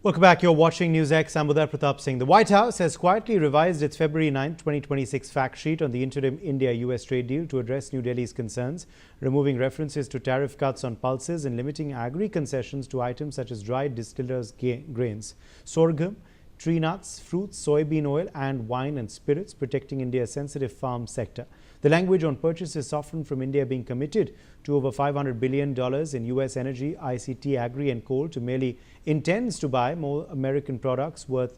Welcome back. You're watching NewsX. I'm Budhar Pratap Singh. The White House has quietly revised its February 9, 2026 fact sheet on the interim India-U.S. trade deal to address New Delhi's concerns, removing references to tariff cuts on pulses and limiting agri-concessions to items such as dried distillers' grains, sorghum, tree nuts, fruits, soybean oil, and wine and spirits, protecting India's sensitive farm sector. The language on purchases softened from India being committed to over $500 billion in U.S. energy, ICT, agri, and coal to merely intends to buy more American products worth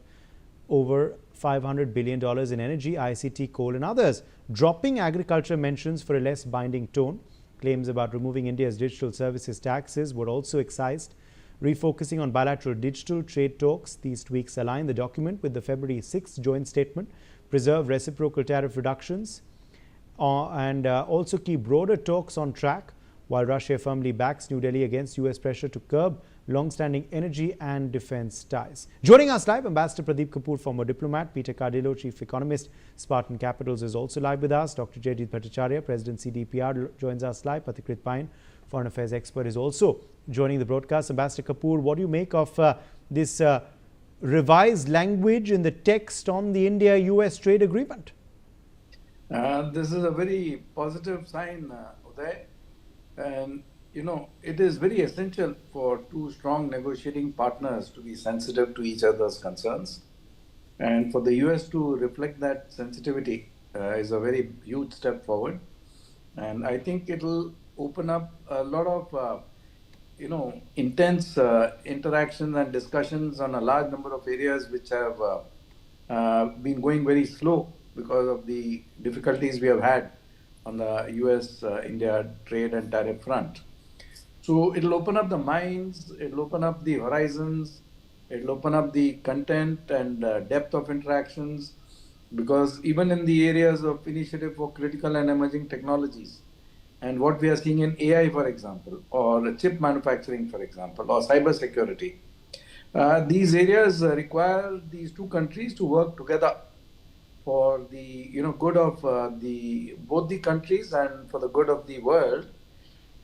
over $500 billion in energy, ICT, coal, and others, dropping agriculture mentions for a less binding tone. Claims about removing India's digital services taxes were also excised. Refocusing on bilateral digital trade talks, these tweaks align the document with the February 6th joint statement, preserve reciprocal tariff reductions, and also keep broader talks on track, while Russia firmly backs New Delhi against U.S. pressure to curb long-standing energy and defense ties. Joining us live, Ambassador Pradeep Kapoor, former diplomat; Peter Cardillo, chief economist, Spartan Capitals, is also live with us. Dr. Jaydeep Bhattacharya, President CDPR, joins us live. Pathikrit Pine, foreign affairs expert, is also joining the broadcast. Ambassador Kapoor, what do you make of this revised language in the text on the India-U.S. trade agreement? This is a very positive sign, Uday. And, it is very essential for two strong negotiating partners to be sensitive to each other's concerns. And for the US to reflect that sensitivity is a very huge step forward. And I think it will open up a lot of, intense interactions and discussions on a large number of areas which have been going very slow because of the difficulties we have had on the US-India trade and tariff front. So it'll open up the minds, it'll open up the horizons, it'll open up the content and depth of interactions, because even in the areas of initiative for critical and emerging technologies, and what we are seeing in AI, for example, or chip manufacturing, for example, or cybersecurity, these areas require these two countries to work together for the good of both the countries and for the good of the world.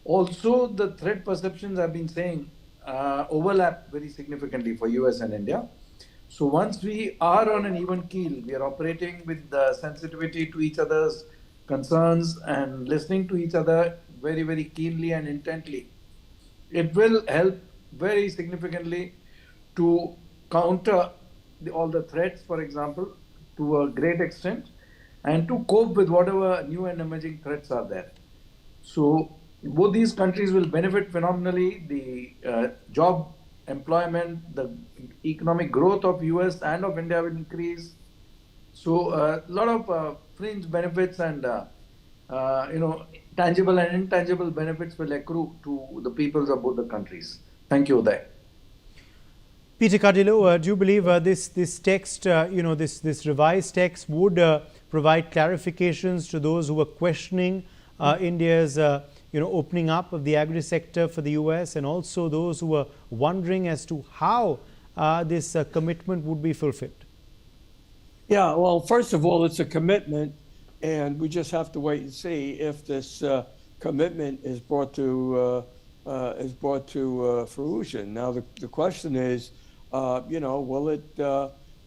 Also, the threat perceptions I've been saying overlap very significantly for US and India. So once we are on an even keel, we are operating with sensitivity to each other's concerns and listening to each other very, very keenly and intently, it will help very significantly to counter all the threats, for example, to a great extent, and to cope with whatever new and emerging threats are there. So both these countries will benefit phenomenally. The job, employment, the economic growth of US and of India will increase. So a lot of fringe benefits and tangible and intangible benefits will accrue to the peoples of both the countries. Thank you, Uday. Peter Cardillo, do you believe this text, this revised text would provide clarifications to those who are questioning India's, opening up of the agri sector for the US, and also those who are wondering as to how this commitment would be fulfilled? Yeah, well, first of all, it's a commitment, and we just have to wait and see if this commitment is brought to fruition. Now, the question is, will it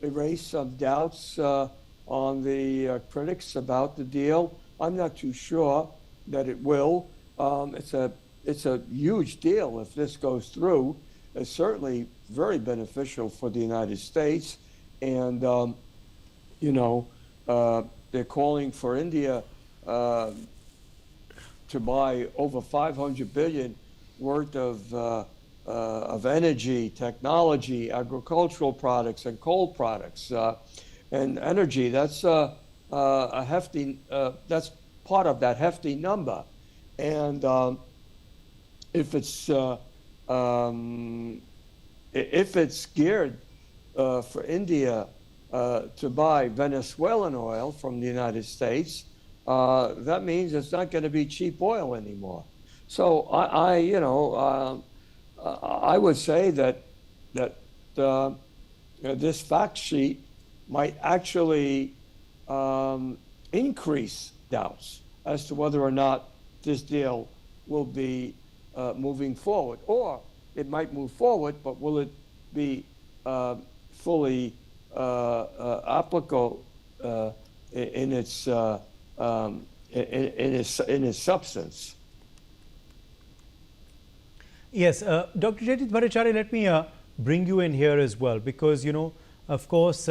erase some doubts on the critics about the deal? I'm not too sure that it will. It's a huge deal if this goes through. It's certainly very beneficial for the United States, and they're calling for India to buy over $500 billion worth of energy, technology, agricultural products, and coal products. And energy, that's a hefty, that's part of that hefty number. And if it's geared for India to buy Venezuelan oil from the United States, that means it's not going to be cheap oil anymore. So I would say that this fact sheet might actually increase doubts as to whether or not this deal will be moving forward, or it might move forward, but will it be fully applicable in its in its substance. Yes, Dr. Jaideep Bhattacharya, let me bring you in here as well, because, of course,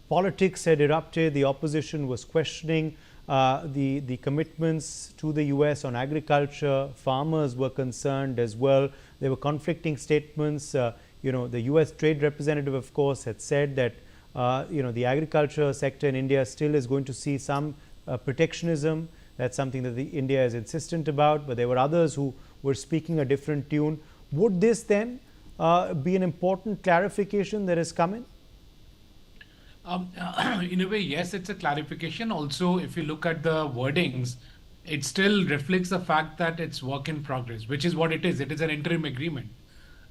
politics had erupted. The opposition was questioning the commitments to the U.S. on agriculture. Farmers were concerned as well. There were conflicting statements. The U.S. trade representative, of course, had said that the agriculture sector in India still is going to see some protectionism. That's something that India is insistent about, but there were others who were speaking a different tune. Would this then be an important clarification that is coming? In a way, yes, it's a clarification. Also, if you look at the wordings, it still reflects the fact that it's work in progress, which is what it is. It is an interim agreement.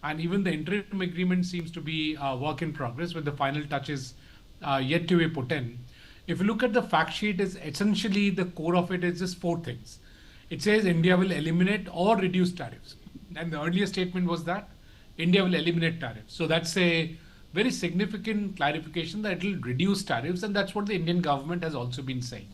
And even the interim agreement seems to be work in progress, with the final touches yet to be put in. If you look at the fact sheet, is essentially the core of it is just four things. It says India will eliminate or reduce tariffs. And the earlier statement was that India will eliminate tariffs. So that's a very significant clarification that it will reduce tariffs, and that's what the Indian government has also been saying.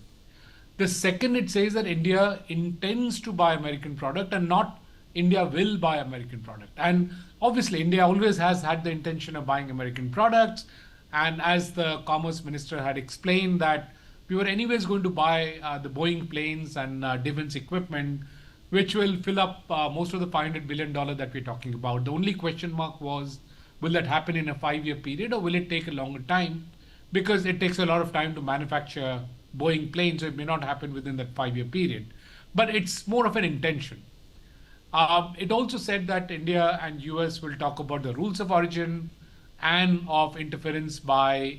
The second, it says that India intends to buy American product and not India will buy American product. And obviously, India always has had the intention of buying American products. And as the Commerce Minister had explained, that we were anyways going to buy the Boeing planes and defense equipment, which will fill up most of the $500 billion that we're talking about. The only question mark was, will that happen in a 5-year period, or will it take a longer time? Because it takes a lot of time to manufacture Boeing planes, so it may not happen within that 5-year period. But it's more of an intention. It also said that India and US will talk about the rules of origin and of interference by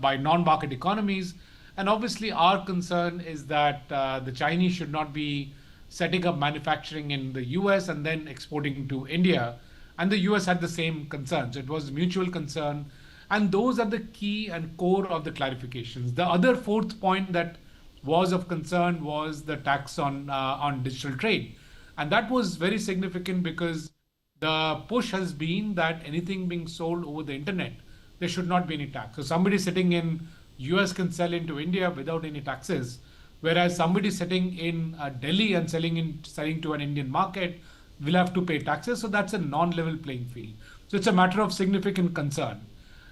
non-market economies. And obviously, our concern is that the Chinese should not be setting up manufacturing in the US and then exporting to India. And the US had the same concerns. It was mutual concern. And those are the key and core of the clarifications. The other fourth point that was of concern was the tax on digital trade. And that was very significant because the push has been that anything being sold over the internet, there should not be any tax. So somebody sitting in US can sell into India without any taxes, whereas somebody sitting in Delhi and selling to an Indian market will have to pay taxes. So that's a non-level playing field. So it's a matter of significant concern.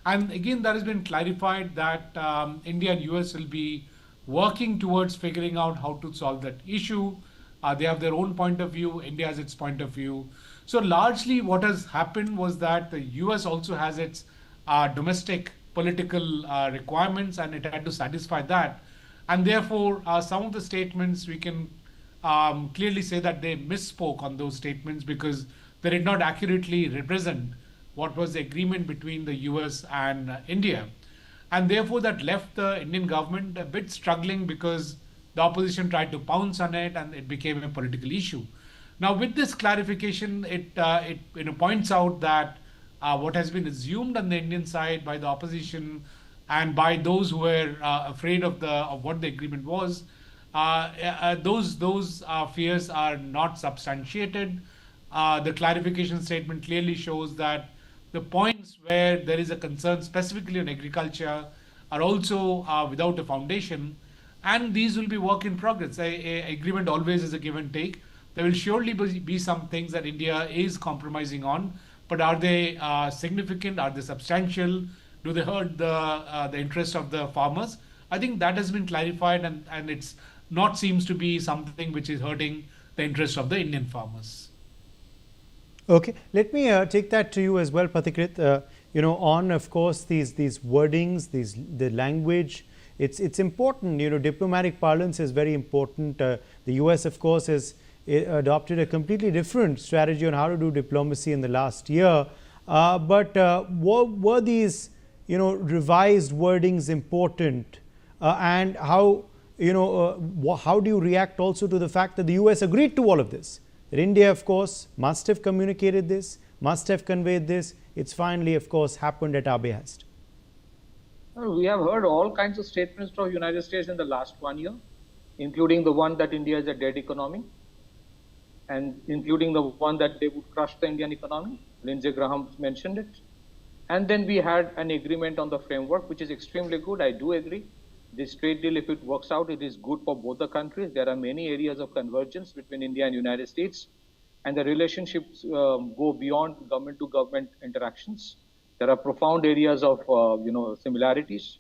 And again, that has been clarified that India and US will be working towards figuring out how to solve that issue. They have their own point of view. India has its point of view. So largely what has happened was that the US also has its domestic political requirements, and it had to satisfy that. And therefore, some of the statements we can clearly say that they misspoke on those statements because they did not accurately represent what was the agreement between the US and India. And therefore, that left the Indian government a bit struggling because the opposition tried to pounce on it and it became a political issue. Now, with this clarification, it points out that what has been assumed on the Indian side by the opposition and by those who were afraid of what the agreement was, those fears are not substantiated. The clarification statement clearly shows that the points where there is a concern specifically on agriculture are also without a foundation, and these will be work in progress. A agreement always is a give and take. There will surely be some things that India is compromising on, but are they significant? Are they substantial? Do they hurt the interest of the farmers? I think that has been clarified, and it's not seems to be something which is hurting the interest of the Indian farmers. Okay, let me take that to you as well, Pathikrit. On, of course, these wordings, the language. It's important. Diplomatic parlance is very important. The US, of course, has adopted a completely different strategy on how to do diplomacy in the last year. But were these, revised wordings important? And how, how do you react also to the fact that the US agreed to all of this? That India, of course, must have communicated this, must have conveyed this. It's finally, of course, happened at our behest. We have heard all kinds of statements from the United States in the last 1 year, including the one that India is a dead economy, and including the one that they would crush the Indian economy. Lindsey Graham mentioned it. And then we had an agreement on the framework, which is extremely good. I do agree. This trade deal, if it works out, it is good for both the countries. There are many areas of convergence between India and United States, and the relationships go beyond government to government interactions. There are profound areas of similarities.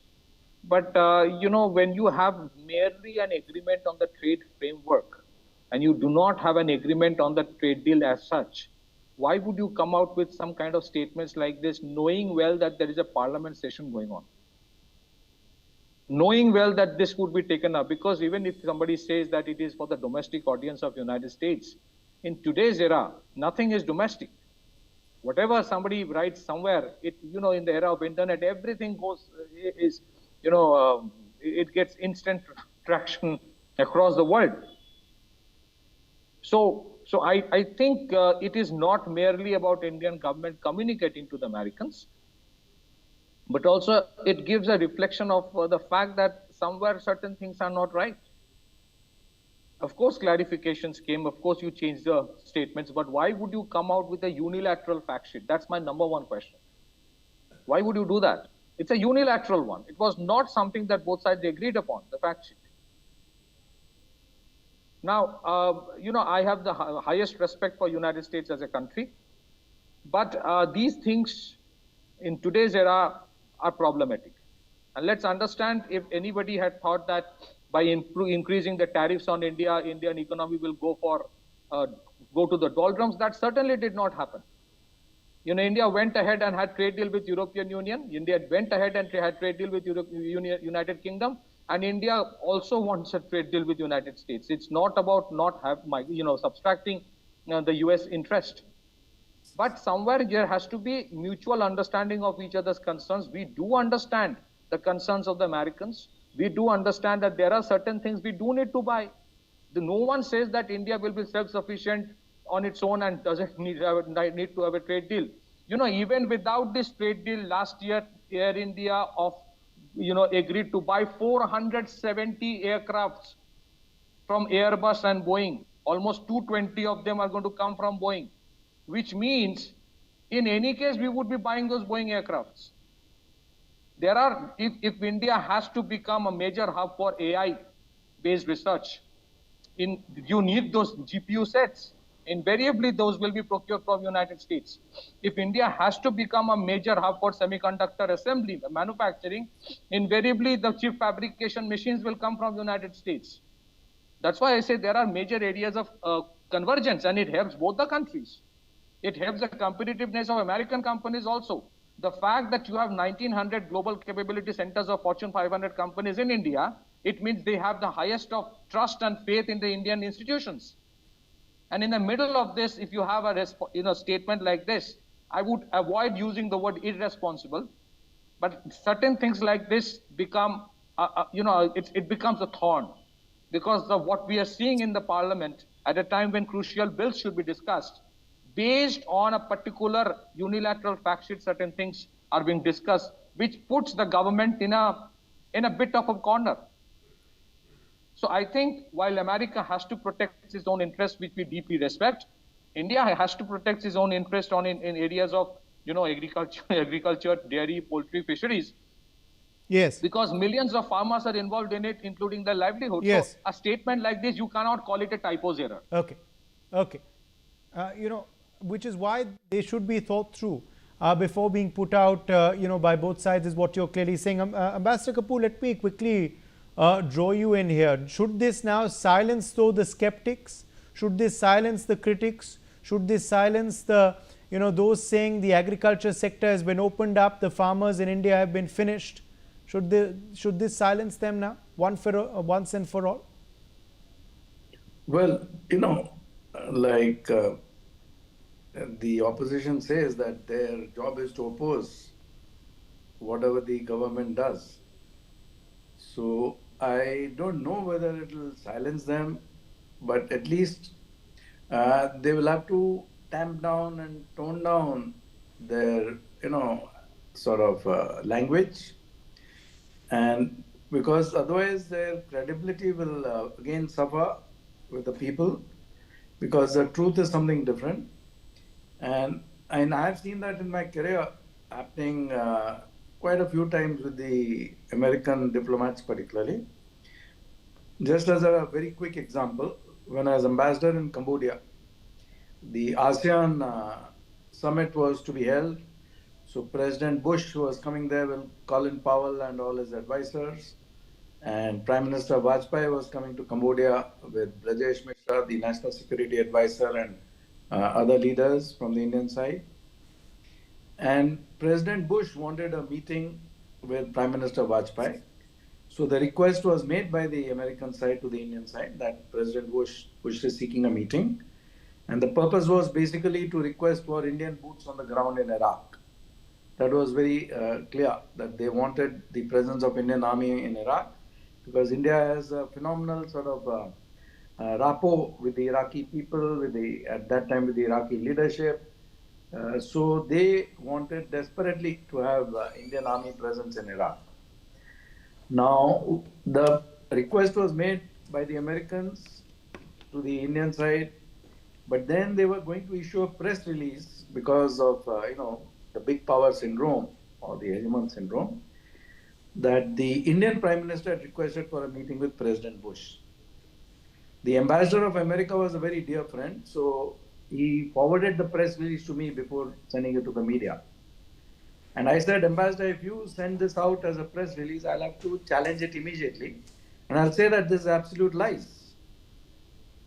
But when you have merely an agreement on the trade framework, and you do not have an agreement on the trade deal as such, why would you come out with some kind of statements like this, knowing well that there is a parliament session going on? Knowing well that this would be taken up, because even if somebody says that it is for the domestic audience of United States, in today's era, nothing is domestic. Whatever somebody writes somewhere, in the era of internet, everything it gets instant traction across the world. So I think it is not merely about Indian government communicating to the Americans, but also it gives a reflection of the fact that somewhere certain things are not right. Of course, clarifications came. Of course, you changed the statements. But why would you come out with a unilateral fact sheet? That's my number one question. Why would you do that? It's a unilateral one. It was not something that both sides agreed upon, the fact sheet. Now, I have the highest respect for United States as a country. But these things in today's era are problematic. And let's understand, if anybody had thought that by increasing the tariffs on India, Indian economy will go to the doldrums, that certainly did not happen. India went ahead and had trade deal with European Union. India went ahead and had trade deal with United Kingdom. And India also wants a trade deal with United States. It's not about subtracting the US interest. But somewhere there has to be mutual understanding of each other's concerns. We do understand the concerns of the Americans. We do understand that there are certain things we do need to buy. No one says that India will be self-sufficient on its own and doesn't need to have a trade deal. Even without this trade deal, last year, Air India agreed to buy 470 aircrafts from Airbus and Boeing. Almost 220 of them are going to come from Boeing, which means in any case, we would be buying those Boeing aircrafts. If India has to become a major hub for AI-based research, you need those GPU sets. Invariably, those will be procured from United States. If India has to become a major hub for semiconductor assembly, manufacturing, invariably the chip fabrication machines will come from United States. That's why I say there are major areas of convergence, and it helps both the countries. It helps the competitiveness of American companies also. The fact that you have 1,900 global capability centers of Fortune 500 companies in India, it means they have the highest of trust and faith in the Indian institutions. And in the middle of this, if you have a statement like this, I would avoid using the word irresponsible. But certain things like this become, it becomes a thorn, because of what we are seeing in the parliament at a time when crucial bills should be discussed. Based on a particular unilateral fact sheet, certain things are being discussed, which puts the government in a bit of a corner. So I think while America has to protect its own interests, which we deeply respect, India has to protect its own interest in areas of agriculture, dairy, poultry, fisheries. Yes. Because millions of farmers are involved in it, including their livelihood. Yes. So a statement like this, you cannot call it a typo's error. Okay. Which is why they should be thought through before being put out, by both sides, is what you're clearly saying. Ambassador Kapoor, let me quickly draw you in here. Should this now silence, though, the skeptics? Should this silence the critics? Should this silence the, those saying the agriculture sector has been opened up, the farmers in India have been finished? Should this silence them now, once and for all? Well, the opposition says that their job is to oppose whatever the government does. So I don't know whether it will silence them, but at least they will have to tamp down and tone down their, language. And because otherwise their credibility will again suffer with the people, because the truth is something different. And I have seen that in my career, happening quite a few times with the American diplomats, particularly. Just as a very quick example, when I was ambassador in Cambodia, the ASEAN summit was to be held. So President Bush was coming there with Colin Powell and all his advisors. And Prime Minister Vajpayee was coming to Cambodia with Brajesh Mishra, the National Security Advisor, and other leaders from the Indian side. And President Bush wanted a meeting with Prime Minister Vajpayee. So the request was made by the American side to the Indian side that President Bush is seeking a meeting. And the purpose was basically to request for Indian boots on the ground in Iraq. That was very clear that they wanted the presence of Indian army in Iraq because India has a phenomenal sort of rapport with the Iraqi people, at that time with the Iraqi leadership. So they wanted desperately to have Indian army presence in Iraq. Now, the request was made by the Americans to the Indian side, but then they were going to issue a press release because of the big power syndrome or the hegemon syndrome, that the Indian Prime Minister had requested for a meeting with President Bush. The ambassador of America was a very dear friend, so he forwarded the press release to me before sending it to the media. And I said, Ambassador, if you send this out as a press release, I'll have to challenge it immediately. And I'll say that this is absolute lies.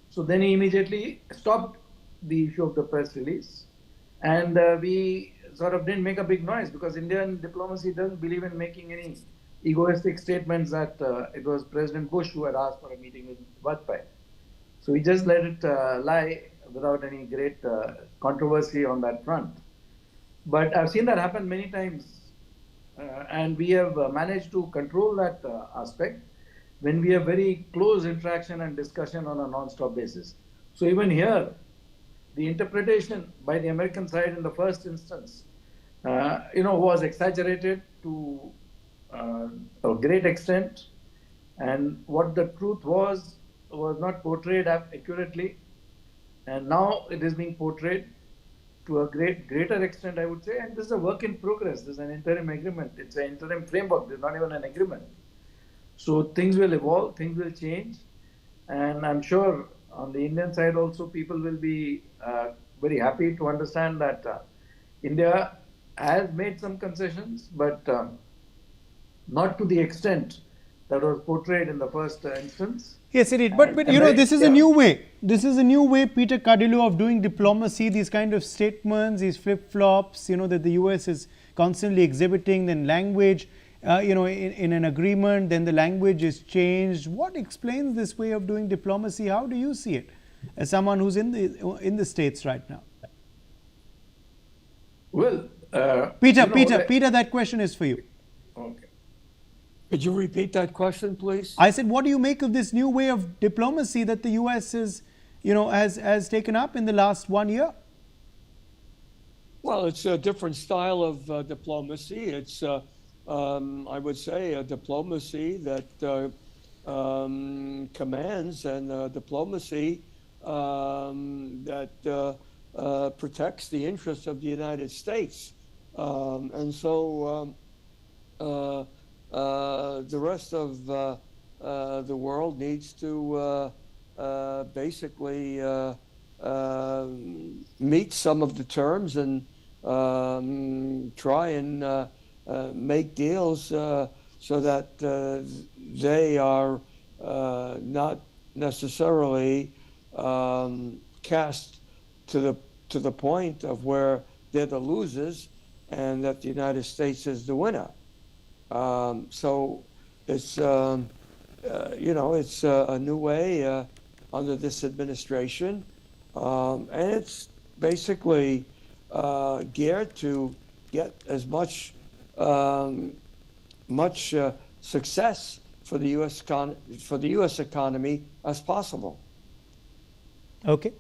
So then he immediately stopped the issue of the press release. And we sort of didn't make a big noise because Indian diplomacy doesn't believe in making any egoistic statements that it was President Bush who had asked for a meeting with Vajpayee. So we just let it lie without any great controversy on that front. But I've seen that happen many times, and we have managed to control that aspect when we have very close interaction and discussion on a non-stop basis. So even here, the interpretation by the American side in the first instance, was exaggerated to a great extent, and what the truth was not portrayed accurately, and now it is being portrayed to a greater extent, I would say. And this is a work in progress. This is an interim agreement. It's an interim framework. There's not even an agreement. So things will evolve, things will change. And I'm sure on the Indian side also, people will be very happy to understand that India has made some concessions, but not to the extent that was portrayed in the first instance. Yes, it is. But this is a new way. This is a new way, Peter Cardillo, of doing diplomacy. These kind of statements, these flip-flops, that the U.S. is constantly exhibiting. Then language, in an agreement, then the language is changed. What explains this way of doing diplomacy? How do you see it, as someone who's in the States right now? Well, Peter, that question is for you. Okay. Could you repeat that question, please? I said, what do you make of this new way of diplomacy that the U.S. is, has taken up in the last 1 year? Well, it's a different style of diplomacy. It's, I would say, a diplomacy that commands and diplomacy that protects the interests of the United States. And so the rest of the world needs to basically meet some of the terms and try and make deals so that they are not necessarily cast to the point of where they're the losers and that the United States is the winner. So it's it's a new way under this administration, and it's basically geared to get as much success for the U.S. economy as possible. Okay,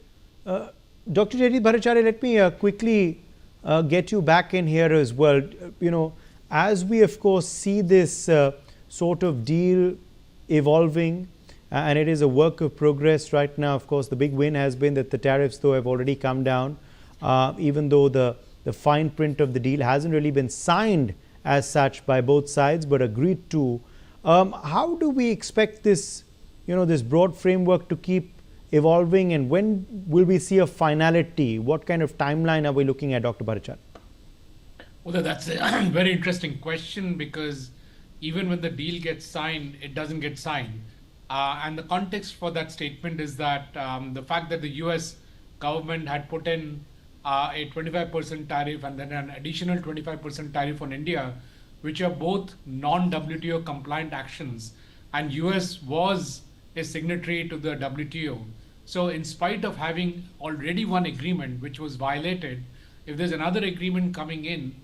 Dr. J.D. Bhattacharya, let me quickly get you back in here as well. As we, of course, see this sort of deal evolving, and it is a work of progress right now. Of course, the big win has been that the tariffs, though, have already come down, even though the the fine print of the deal hasn't really been signed as such by both sides, but agreed to. How do we expect this, this broad framework to keep evolving, and when will we see a finality? What kind of timeline are we looking at, Dr. Bhattacharya? Well, that's a very interesting question, because even when the deal gets signed, it doesn't get signed. And the context for that statement is that the fact that the US government had put in a 25% tariff and then an additional 25% tariff on India, which are both non-WTO compliant actions, and US was a signatory to the WTO. So in spite of having already one agreement which was violated, if there's another agreement coming in,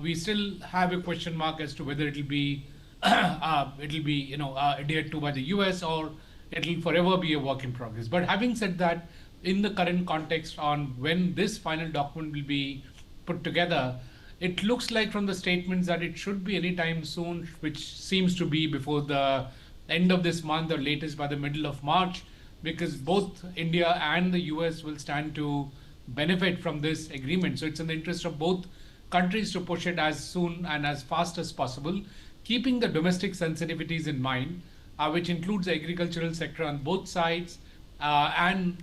we still have a question mark as to whether it'll be adhered to by the US, or it'll forever be a work in progress. But having said that, in the current context on when this final document will be put together, it looks like from the statements that it should be anytime soon, which seems to be before the end of this month or latest by the middle of March, because both India and the US will stand to benefit from this agreement. So it's in the interest of both countries to push it as soon and as fast as possible, keeping the domestic sensitivities in mind, which includes the agricultural sector on both sides, and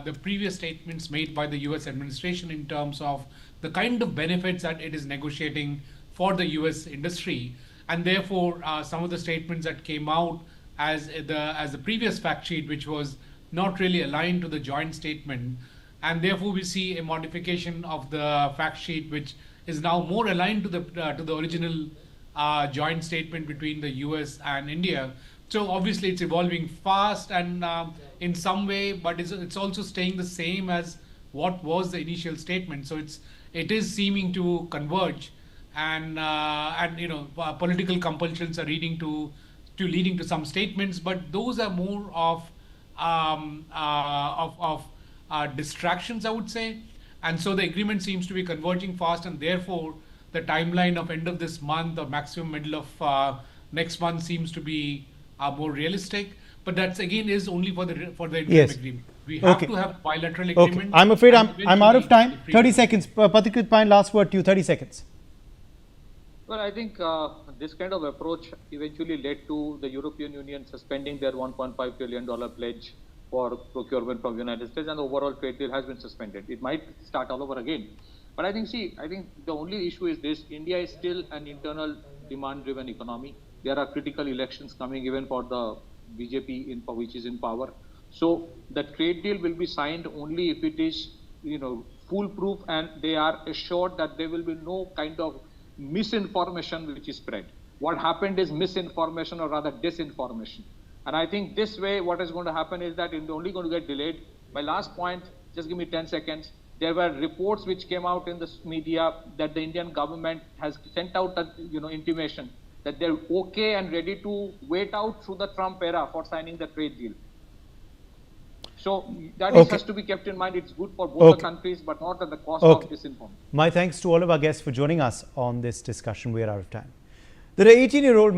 the previous statements made by the US administration in terms of the kind of benefits that it is negotiating for the US industry. And therefore, some of the statements that came out as the previous fact sheet, which was not really aligned to the joint statement, and therefore we see a modification of the fact sheet, which is now more aligned to the original joint statement between the US and India. So obviously it's evolving fast and in some way, but it's also staying the same as what was the initial statement. So it is seeming to converge, and political compulsions are leading to some statements, but those are more of distractions, I would say. And so the agreement seems to be converging fast, and therefore the timeline of end of this month or maximum middle of next month seems to be more realistic. But that's again is only for the interim Yes. agreement. We have Okay. to have bilateral Okay, agreement. I'm afraid and I'm out of eventually time. the free 30 trade. seconds. Pathikrit Pine, last word to you. 30 seconds. Well, I think this kind of approach eventually led to the European Union suspending their $1.5 trillion pledge for procurement from the United States, and the overall trade deal has been suspended. It might start all over again. But I think the only issue is this: India is still an internal demand-driven economy. There are critical elections coming even for the BJP, which is in power. So the trade deal will be signed only if it is, foolproof, and they are assured that there will be no kind of misinformation which is spread. What happened is misinformation, or rather disinformation. And I think this way, what is going to happen is that it's only going to get delayed. My last point, just give me 10 seconds. There were reports which came out in the media that the Indian government has sent out an intimation that they're okay and ready to wait out through the Trump era for signing the trade deal. So that has to be kept in mind. It's good for both the countries, but not at the cost of disinformation. My thanks to all of our guests for joining us on this discussion. We are out of time. The 18-year-old man